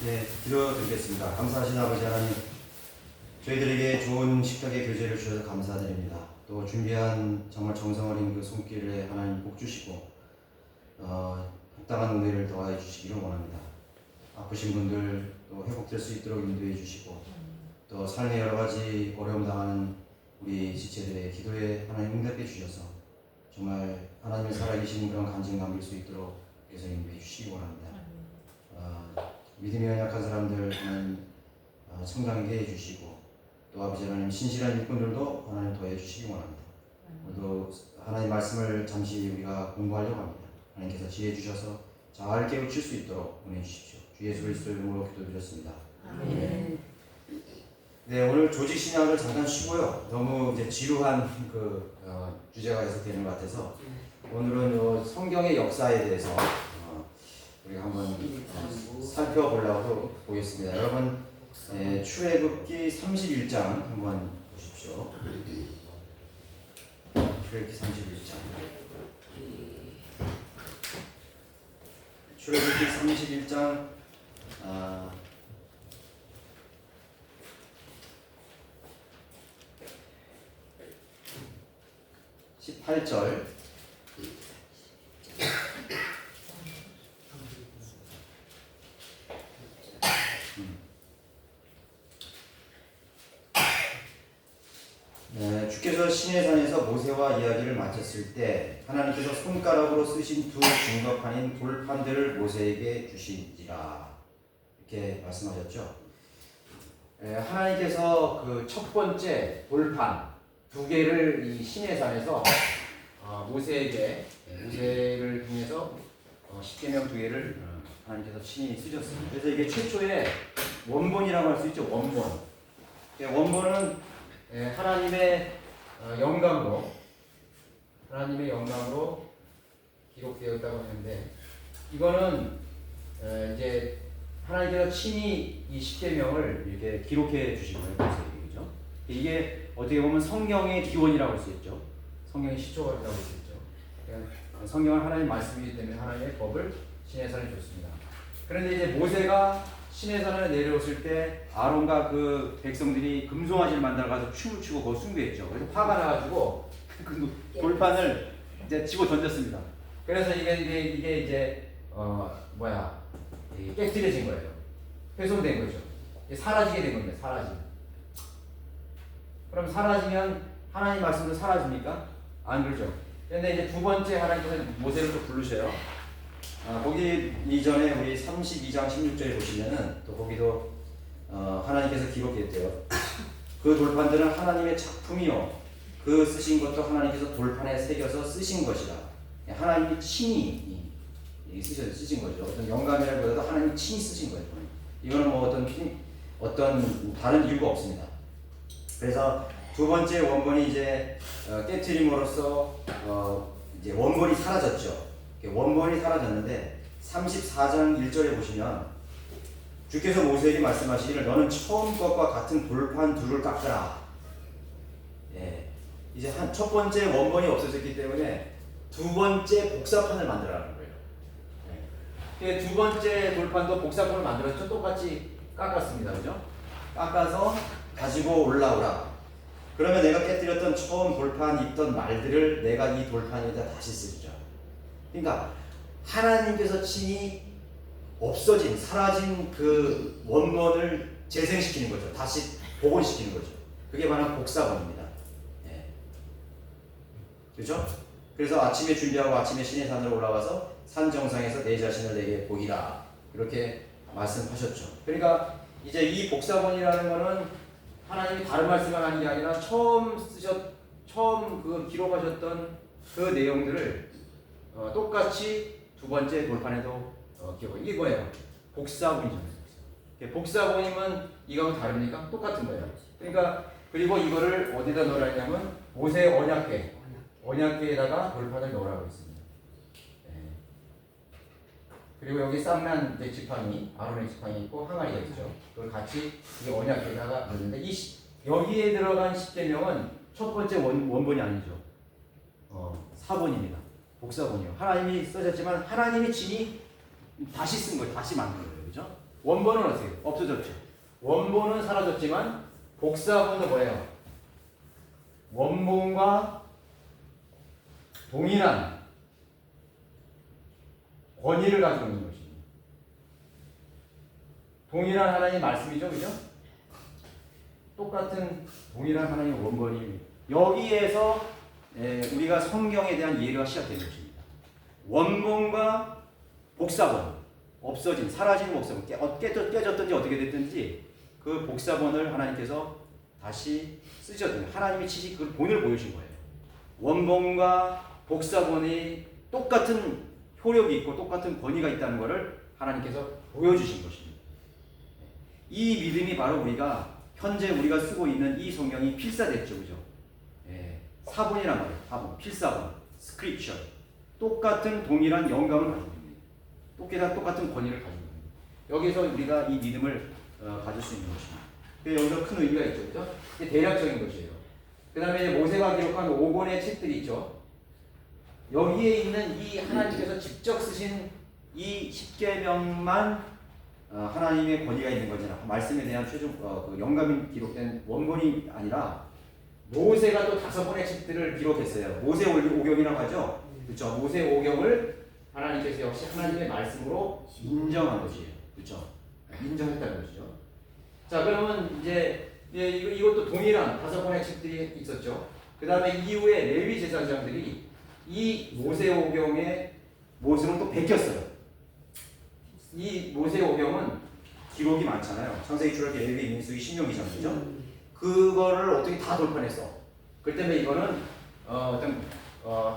네, 기도드리겠습니다. 감사하신 아버지 하나님, 저희들에게 좋은 식탁의 교제를 주셔서 감사드립니다. 또 준비한 정말 정성 어린 그 손길에 하나님 복 주시고 합당한 은혜를 더하여 주시기를 원합니다. 아프신 분들 또 회복될 수 있도록 인도해 주시고 또 삶의 여러 가지 어려움 당하는 우리 지체들의 기도에 하나님 응답해 주셔서 정말 하나님의 살아계신 그런 간증 남길 수 있도록 그래서 인도해 주시기 원합니다. 믿음이 연약한 사람들 하나님 성장하게 해주시고 또 아버지 하나님 신실한 일꾼들도 하나님 더해 주시기 원합니다. 오늘도 하나님 말씀을 잠시 우리가 공부하려고 합니다. 하나님께서 지혜 주셔서 잘 깨우칠 수 있도록 은혜 주십시오. 주 예수 그리스도의 이름으로 기도드렸습니다. 아멘. 네, 오늘 조직 신학을 잠깐 쉬고요. 너무 이제 지루한 그 주제가 계속되는 것 같아서 오늘은 성경의 역사에 대해서 우리가 한번 살펴보려고 보겠습니다. 여러분 출애굽기 31장 한번 보십시오. 출애굽기 31장. 출애굽기 31장 18절. 주께서 시내산에서 모세와 이야기를 마쳤을 때 하나님께서 손가락으로 쓰신 두 증거판인 돌판들을 모세에게 주신지라 이렇게 말씀하셨죠. 하나님께서 그 첫 번째 돌판 두 개를 이 시내산에서 모세를 통해서 십계명 두 개를 하나님께서 친히 쓰셨습니다. 그래서 이게 최초의 원본이라고 할 수 있죠. 원본은 하나님의 영감으로 기록되었다고 하는데 이거는 이제 하나님께서 친히 이 십계명을 이렇게 기록해 주신 거예요. 그죠? 이게 어떻게 보면 성경의 기원이라고 할 수 있죠. 성경의 시초라고 할 수 있죠. 성경은 하나님의 말씀이기 때문에 하나님의 법을 시내산에 줬습니다. 그런데 이제 모세가 시내산에 내려왔을 때 아론과 그 백성들이 금송아지를 만들어 가서 춤을 추고 거기 숭배했죠. 그래서 화가 나가지고 그 돌판을 이제 집어 던졌습니다. 그래서 이게 이제 깨뜨려진 거예요. 훼손된 거죠. 사라지게 된 겁니다. 그럼 사라지면 하나님 말씀도 사라집니까? 안 그러죠. 그런데 이제 두 번째 하나님께서 모세를 또 부르셔요. 거기 이전에 우리 32장 16절에 보시면은 또 거기도 하나님께서 기록했대요. 그 돌판들은 하나님의 작품이요 그 쓰신 것도 하나님께서 돌판에 새겨서 쓰신 것이다. 하나님이 친히 쓰신 거죠. 어떤 영감이라기보다도 하나님이 친히 쓰신 거예요. 이거는 뭐 어떤 다른 이유가 없습니다. 그래서 두 번째 원본이 이제 깨트림으로써 이제 원본이 사라졌죠. 원본이 사라졌는데 34장 1절에 보시면 주께서 모세에게 말씀하시기를 너는 처음 것과 같은 돌판 둘을 깎으라. 이제 첫 번째 원본이 없어졌기 때문에 두 번째 복사판을 만들라는 거예요. 두 번째 돌판도 복사판을 만들었죠. 똑같이 깎았습니다. 그죠? 깎아서 가지고 올라오라. 그러면 내가 깨뜨렸던 처음 돌판 있던 말들을 내가 이 돌판 위에다 다시 쓰리라. 그러니까 하나님께서 친히 사라진 그 원본을 재생시키는 거죠. 다시 복원시키는 거죠. 그게 바로 복사본입니다. 그렇죠? 그래서 아침에 준비하고 아침에 시내산으로 올라가서 산 정상에서 내 자신을 내게 보이라 이렇게 말씀하셨죠. 그러니까 이제 이 복사본이라는 거는 하나님이 다른 말씀을 하는 게 아니라 처음 그 기록하셨던 그 내용들을 똑같이 두 번째 돌판에도 이거예요. 복사본이죠. 복사본이면 이거하고 다릅니까? 똑같은 거예요. 그러니까 그리고 이거를 어디다 넣으라냐면 모세 언약궤에다가 돌판을 넣으라고 했습니다. 그리고 여기 쌍난 지팡이, 아론의 지팡이 있고 항아리가 있죠. 그걸 같이 이 언약궤에다가 넣는데 여기에 들어간 십계명은 첫 번째 원본이 아니죠. 사본입니다. 복사본이요. 하나님이 써졌지만 하나님이 친히 다시 쓴 거예요. 다시 만든 거예요. 그죠? 원본은 어떻게? 없어졌죠. 원본은 사라졌지만 복사본은 뭐예요? 원본과 동일한 권위를 가지고 있는 것입니다. 동일한 하나님의 말씀이죠, 그죠? 똑같은 동일한 하나님의 원본이 여기에서 우리가 성경에 대한 이해가 시작되는 것입니다. 원본과 복사본, 없어진, 사라진 복사본, 깨졌든지 어떻게 됐든지 그 복사본을 하나님께서 다시 쓰셨던 하나님이 치신 그 본을 보여주신 거예요. 원본과 복사본이 똑같은 효력이 있고 똑같은 권위가 있다는 것을 하나님께서 보여주신 것입니다. 이 믿음이 바로 현재 우리가 쓰고 있는 이 성경이 필사됐죠, 그죠? 사본이란 말이에요. 사본, 필사본, 스크립처. 똑같은 동일한 영감을 가지고 있는, 똑같은 권위를 가지고 있는. 여기서 우리가 이 믿음을 가질 수 있는 것입니다. 여기서 큰 의미가 있죠, 그죠? 이게 대략적인 것이에요. 그 다음에 모세가 기록한 5권의 책들이 있죠. 여기에 있는 이 하나님께서 직접 쓰신 이 10계명만 하나님의 권위가 있는 거잖아. 말씀에 대한 최종 그 영감이 기록된 원본이 아니라 모세가 또 5권의 책들을 기록했어요. 모세 오경이라고 하죠. 그렇죠. 모세 오경을 하나님께서 역시 하나님의 말씀으로 인정한 것이에요. 그렇죠. 인정했다는 것이죠. 자, 그러면 이제 이것도 동일한 5권의 책들이 있었죠. 그 다음에 이후에 레위 제사장들이 이 모세오경의 모습을 또 베꼈어요. 이 모세오경은 기록이 많잖아요. 창세기, 출애굽기, 레위기, 민수기, 신명기 전이죠. 그거를 어떻게 다 돌파했어. 그 때문에 이거는 어떤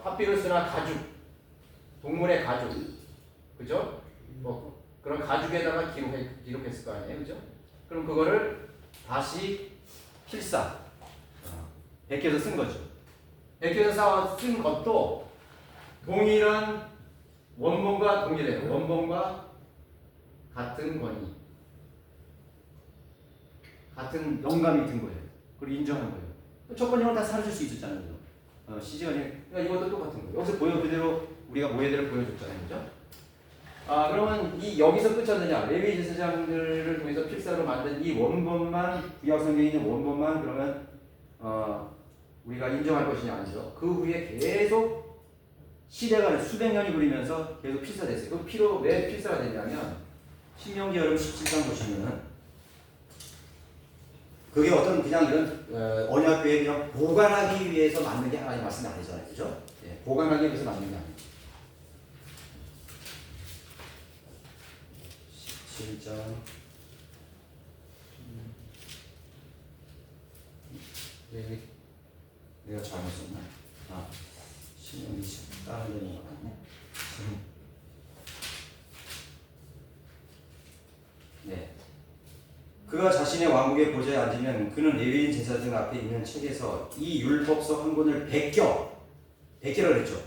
파피루스나 가죽, 동물의 가죽, 그죠? 뭐 그런 가죽에다가 기록했을 거 아니에요, 그죠? 그럼 그거를 다시 필사, 베껴서 쓴 거죠. 베껴서 쓴 것도 동일한 원본과 동일해요. 원본과 같은 권위, 같은 영감이 든 거예요. 그걸 인정한 거예요. 첫 번째는 다 사라질 수 있었잖아요. 시제가 그러니까 이것도 똑같은 거예요. 여기서 그대로 우리가 모예대로 보여줬잖아요, 그죠? 그러면 여기서 끝이었느냐? 레위 제사장들을 통해서 필사로 만든 이 원본만, 구약 성경에 있는 원본만 그러면 우리가 인정할 것이냐? 아니죠. 그 후에 계속 시대가 수백 년이 흐르면서 계속 필사됐어요. 그 왜 필사가 됐냐면 신명기 여러분 17장 보시면은 그게 어떤 그냥 이런 언약궤에 그냥 보관하기 위해서 만든 게 하나님 말씀이 아니잖아요, 그죠? 보관하기 위해서 만든 게 아니에요. 17장 내가 잘못 썼나? 신명기 다른 데는 거 같네. 네. 그가 자신의 왕국의 보좌에 앉으면 그는 레위인 제사장 앞에 있는 책에서 이 율법서 한 권을 베끼라 그랬죠.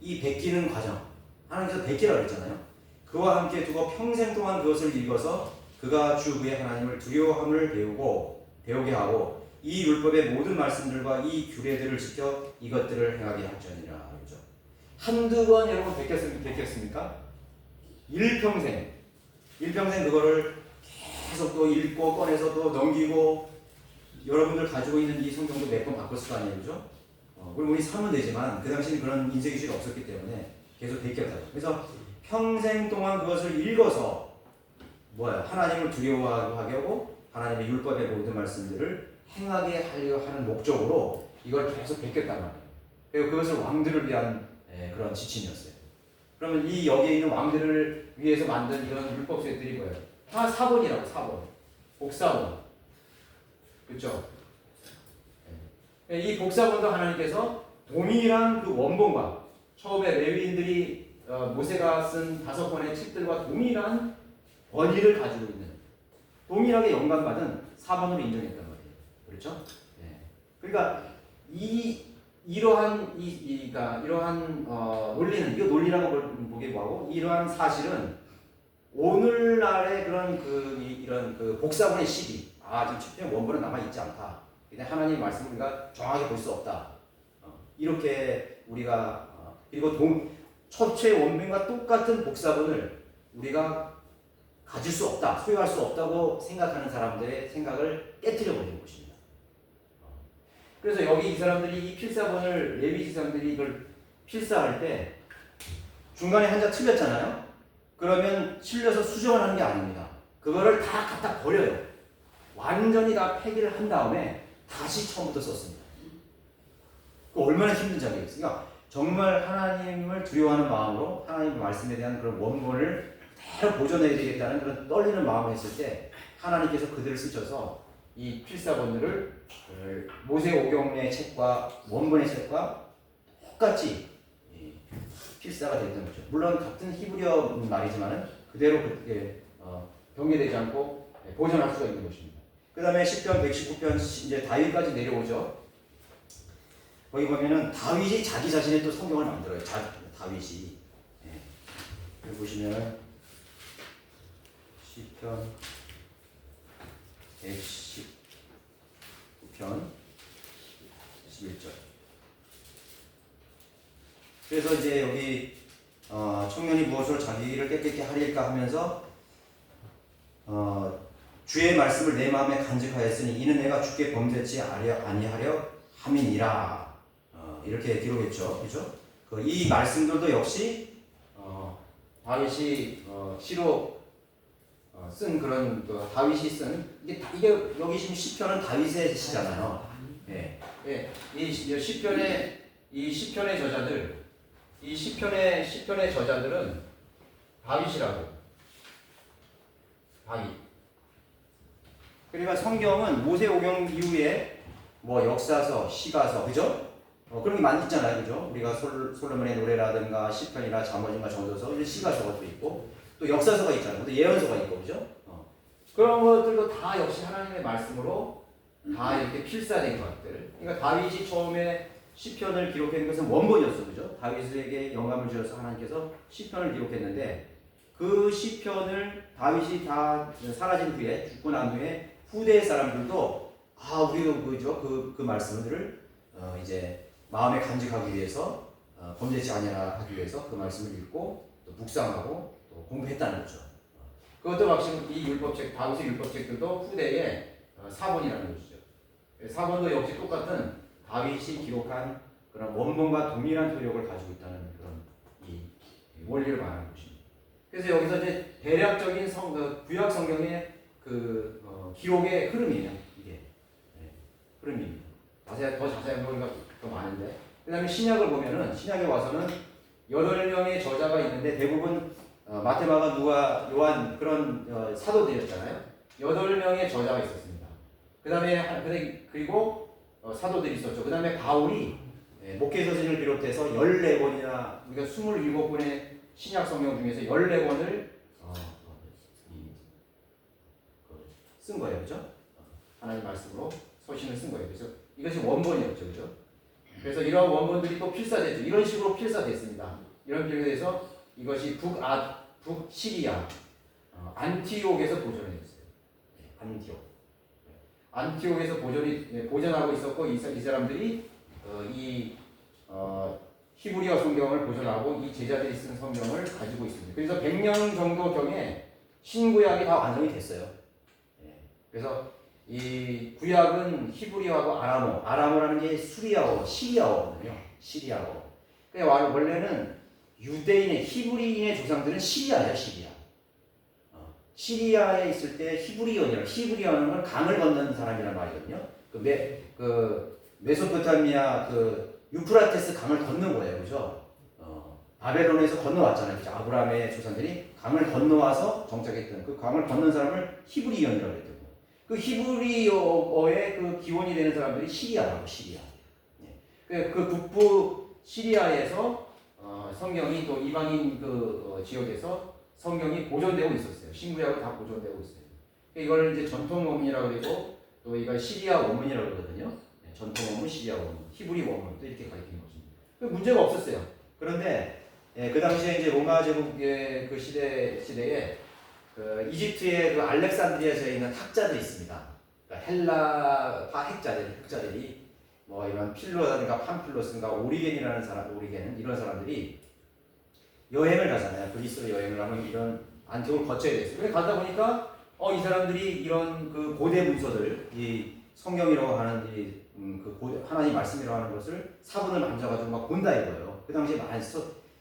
이 베끼는 과정, 하나님께서 베끼라 그랬잖아요. 그와 함께 두고 평생 동안 그것을 읽어서 그가 주 그의 하나님을 두려워함을 배우게 하고 이 율법의 모든 말씀들과 이 규례들을 지켜 이것들을 행하게 할지니라. 그렇죠. 한두 번 여러분 베꼈습니까? 일평생 그거를 계속 또 읽고 꺼내서 또 넘기고 여러분들 가지고 있는 이 성경도 몇 번 바꿨을 거 아니에요, 그죠? 그럼 우리 사면 되지만 그 당시에는 그런 인쇄기술이 없었기 때문에 계속 베꼈다고. 그래서 평생 동안 그것을 읽어서 하나님을 두려워하게 하고 하나님의 율법의 모든 말씀들을 행하게 하려 하는 목적으로 이걸 계속 베꼈단 말이에요. 그리고 그것을 왕들을 위한 그런 지침이었어요. 그러면 여기에 있는 왕들을 위해서 만든 이런 율법서들이 뭐예요? 다 사본이라고, 사본. 복사본. 그렇죠? 이 복사본도 하나님께서 동일한 그 원본과 처음에 레위인들이 모세가 쓴 5권의 책들과 동일한 권위를 가지고 있는, 동일하게 영감받은 사본으로 인정했단 말이에요. 그렇죠? 그러니까 이러한 논리는, 이거 논리라고 보기 뭐하고, 이러한 사실은 오늘날의 이런 복사본의 시기, 지금 책의 원본은 남아있지 않다. 근데 하나님의 말씀을 우리가 정확하게 볼 수 없다. 이렇게 우리가, 그리고 첫째 원본과 똑같은 복사본을 우리가 가질 수 없다, 소유할 수 없다고 생각하는 사람들의 생각을 깨뜨려 버리는 것입니다. 그래서 여기 이 사람들이 이 필사본을 레위 지상들이 이걸 필사할 때 중간에 한자 틀렸잖아요. 그러면 틀려서 수정을 하는 게 아닙니다. 그거를 다 갖다 버려요. 완전히 다 폐기를 한 다음에 다시 처음부터 썼습니다. 그 얼마나 힘든 작업이겠어요. 그러니까 정말 하나님을 두려워하는 마음으로 하나님의 말씀에 대한 그런 원본을 그대로 보존해야 되겠다는 그런 떨리는 마음을 했을 때 하나님께서 그들을 쓰셔서 이 필사본들을 모세오경의 책과 원본의 책과 똑같이 필사가 됐던 거죠. 물론 같은 히브리어 말이지만은 그대로 그렇게 변개되지 않고 보존할 수가 있는 것입니다. 그 다음에 10편, 119편 이제 다윗까지 내려오죠. 거기 보면은 다윗이 자기 자신의 또 성경을 만들어요. 다윗이. 여기 보시면은 10편 119편 11절. 그래서 이제 여기 청년이 무엇으로 자기를 깨끗게 하리일까 하면서 주의 말씀을 내 마음에 간직하였으니 이는 내가 주께 범죄치 아니하려 함이니라. 이렇게 기록했죠. 그죠? 이 말씀들도 역시 다윗이 시로 쓴 그런 다윗이 쓴 이게 여기 지금 시편은 다윗의 시잖아요. 예. 예. 이 시편의 저자들 이 시편의 저자들은 다윗이라고. 다윗. 그러니까 성경은 모세오경 이후에 뭐 역사서, 시가서, 그죠? 그런 게 많이 있잖아요, 그죠? 우리가 솔로몬의 노래라든가 시편이나 잠언인가 전도서, 시가서가 또 있고, 또 역사서가 있잖아요. 또 예언서가 있고, 그죠? 그런 것들도 다 역시 하나님의 말씀으로 다 이렇게 필사된 것들. 그러니까 다윗이 처음에 시편을 기록한 것은 원본이었어, 그죠? 다윗에게 영감을 주셔서 하나님께서 시편을 기록했는데 그 시편을 다윗이 다 사라진 후에 죽고 난 후에 후대 사람들도 우리도 그죠? 그 말씀들을 이제 마음에 간직하기 위해서 범죄치 아니하라 하기 위해서 그 말씀을 읽고 또 묵상하고 또 공부했다는 거죠. 그것도 마침 이 율법책 다윗의 율법책들도 후대에 사본이라는 것이죠. 사본도 역시 똑같은 다윗이 기록한 그런 원본과 동일한 효력을 가지고 있다는 그런 이 원리를 말하는 것입니다. 그래서 여기서 이제 대략적인 구약 성경의 기록의 흐름이에요. 이게 흐름입니다. 더 자세한 거가 더 많은데. 그다음에 신약을 보면은 신약에 와서는 8명의 저자가 있는데 대부분 마태, 마가, 누가, 요한 그런 사도들이었잖아요. 8명의 저자가 있었습니다. 그리고 사도들이 있었죠. 그다음에 바울이 목회서신을 비롯해서 14권이나 우리가 27권의 신약 성경 중에서 14권을 쓴 거예요. 그죠? 하나님 말씀으로 서신을 쓴 거예요. 그래서 이것이 원본이었죠. 그죠? 그래서 이런 원본들이 또 필사됐죠. 이런 식으로 필사됐습니다. 이런 필사돼서 이것이 북시리아 안티옥에서 보존했어요. 안티옥에서 보존하고 있었고 이 사람들이 히브리어 성경을 보존하고 이 제자들이 쓴 성경을 가지고 있습니다. 그래서 100년 정도 경에 신구약이 다 완성이 됐어요. 그래서 이 구약은 히브리어하고 아람어라는 게 시리아어거든요. 시리아어. 그러니까 원래는 유대인의 히브리인의 조상들은 시리아예요. 시리아에 있을 때 히브리어는 건 강을 건너는 사람이란 말이거든요. 메소포타미아 유프라테스 강을 건넌 거예요. 그죠? 바벨론에서 건너왔잖아요. 그죠? 아브라함의 조상들이 강을 건너와서 정착했던 그 강을 건넌 사람을 히브리인이라고 했던 거예요. 그 히브리어의 그 기원이 되는 사람들이 시리아. 그 북부 시리아에서 성경이 또 이방인 지역에서 성경이 보존되고 있었어요. 신구약은 다 보존되고 있어요. 이걸 이제 전통 원문이라고 그러고 또 이걸 시리아 원문이라고 그러거든요. 전통 원문, 시리아 원문, 히브리 원문 또 이렇게 가리키는 것입니다. 문제가 없었어요. 그런데 그 당시에 이제 로마 제국의 그 시대에 이집트의 알렉산드리아에 있는 학자들이 있습니다. 그러니까 헬라파 학자들이 뭐 이런 필로라든가 팜필로스인가 오리겐이라는 사람, 이런 사람들이 여행을 가잖아요. 그리스로 여행을 하면 이런 안티옥을 거쳐야 됐어요. 그래 가다 보니까 이 사람들이 이런 그 고대 문서들, 이 성경이라고 하는 하나님 말씀이라고 하는 것을 사본을 만져가지고 막 본다 이거예요. 그 당시에 많이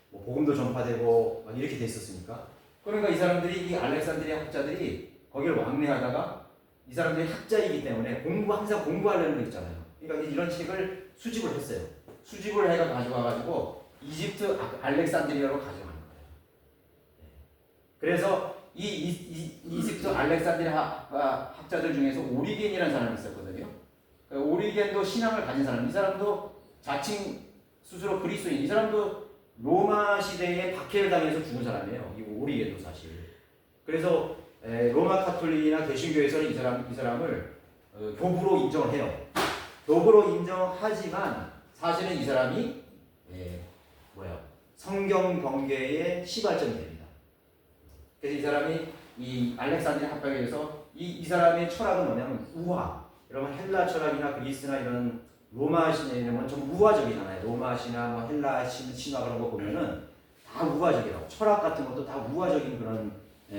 뭐 복음도 전파되고 막 이렇게 됐었으니까. 그러니까 이 사람들이 이 알렉산드리아 학자들이 거기를 왕래하다가 이 사람들이 학자이기 때문에 항상 공부하려는 거 있잖아요. 그러니까 이런 책을 수집을 했어요. 수집을 해가 가져와가지고 이집트 알렉산드리아로 가져가는 거예요. 그래서 이집트 알렉산드리아 학자들 중에서 오리겐이라는 사람이 있었거든요. 오리겐도 신앙을 가진 사람. 이 사람도 자칭 스스로 그리스도인. 이 사람도 로마 시대에 박해를 당해서 죽은 사람이에요. 이 오리겐도 사실. 그래서 로마 카톨릭이나 개신교에서는 이 사람을 교부로 인정을 해요. 교부로 인정하지만 사실은 이 사람이 성경 경계의 시발점이 됩니다. 그래서 이 사람이 이 알렉산드리아 합방에서 이 사람의 철학은 뭐냐면 우화. 여러분 헬라 철학이나 그리스나 이런 로마 신화는 좀 우화적이잖아요. 로마 신화, 뭐 헬라 신화 그런 거 보면은 다 우화적이라고. 철학 같은 것도 다 우화적인 그런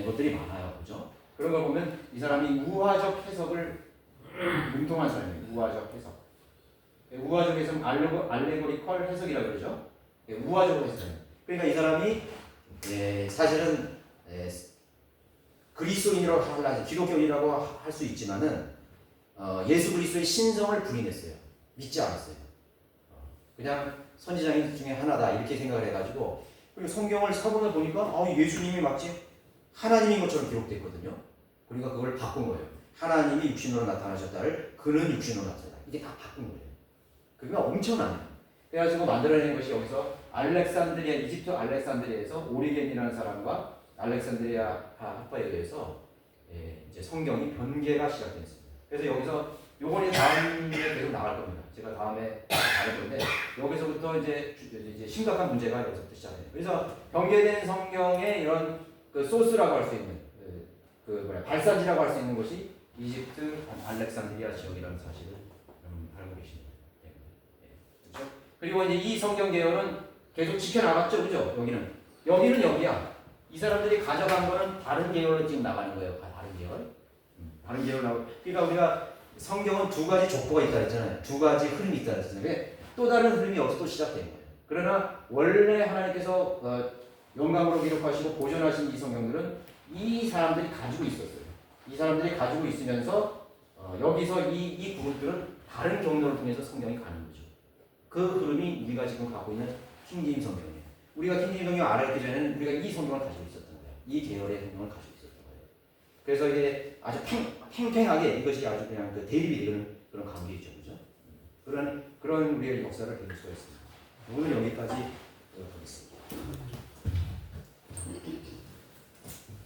것들이 많아요. 그죠? 그런 걸 보면 이 사람이 우화적 해석을 융통한 사람이에요. 우화적 해석. 우화적 해석, 알레고리컬 해석이라고 그러죠. 우화적으로 해석해요. 그러니까 이 사람이 사실은 그리스도인이라고 하려 기독교인이라고 할 수 있지만은 예수 그리스도의 신성을 부인했어요. 믿지 않았어요. 그냥 선지자인 중에 하나다 이렇게 생각을 해가지고 그리고 성경을 사본을 보니까 예수님이 마치 하나님인 것처럼 기록됐거든요. 그러니까 그걸 바꾼 거예요. 하나님이 육신으로 나타나셨다를 그는 육신으로 나타났다. 이게 다 바꾼 거예요. 그러니까 엄청나네요. 그래가지고 만들어낸 것이 여기서 이집트 알렉산드리아에서 오리겐이라는 사람과 알렉산드리아 학파에 의해서 이제 성경이 변개가 시작됐습니다. 그래서 여기서 요번에 다음에 계속 나갈 겁니다. 제가 다음에 나갈 건데 여기서부터 이제 심각한 문제가 여기서부터 시작해요. 그래서 변개된 성경의 이런 그 소스라고 할 수 있는 발산지라고 할 수 있는 것이 이집트 알렉산드리아 지역이라는 사실을 알고 계십니다. 그렇죠? 그리고 이제 이 성경 계열은 계속 지켜나갔죠, 그죠? 여기는 여기야. 이 사람들이 가져간 거는 다른 계열로 지금 나가는 거예요. 다른 계열 나오고. 그러니까 우리가 성경은 두 가지 족보가 있다 했잖아요. 두 가지 흐름이 있다 했잖아요. 또 다른 흐름이 여기서 또 시작된 거예요. 그러나 원래 하나님께서 영감으로 기록하시고 보존하신 이 성경들은 이 사람들이 가지고 있었어요. 이 사람들이 가지고 있으면서 여기서 이 그룹들은 다른 경로를 통해서 성경이 가는 거죠. 그 흐름이 우리가 지금 갖고 있는 킹제임스 성경이에요. 우리가 킹제임스 성경을 알았기 전에는 우리가 이 성경을 가지고 있었던 거예요. 이 계열의 성경을 가지고 있었던 거예요. 그래서 이게 아주 팽팽하게 이것이 아주 그냥 그 대립이 되는 그런 관계이죠, 그죠? 그런 우리의 역사를 배울 수가 있습니다. 오늘 여기까지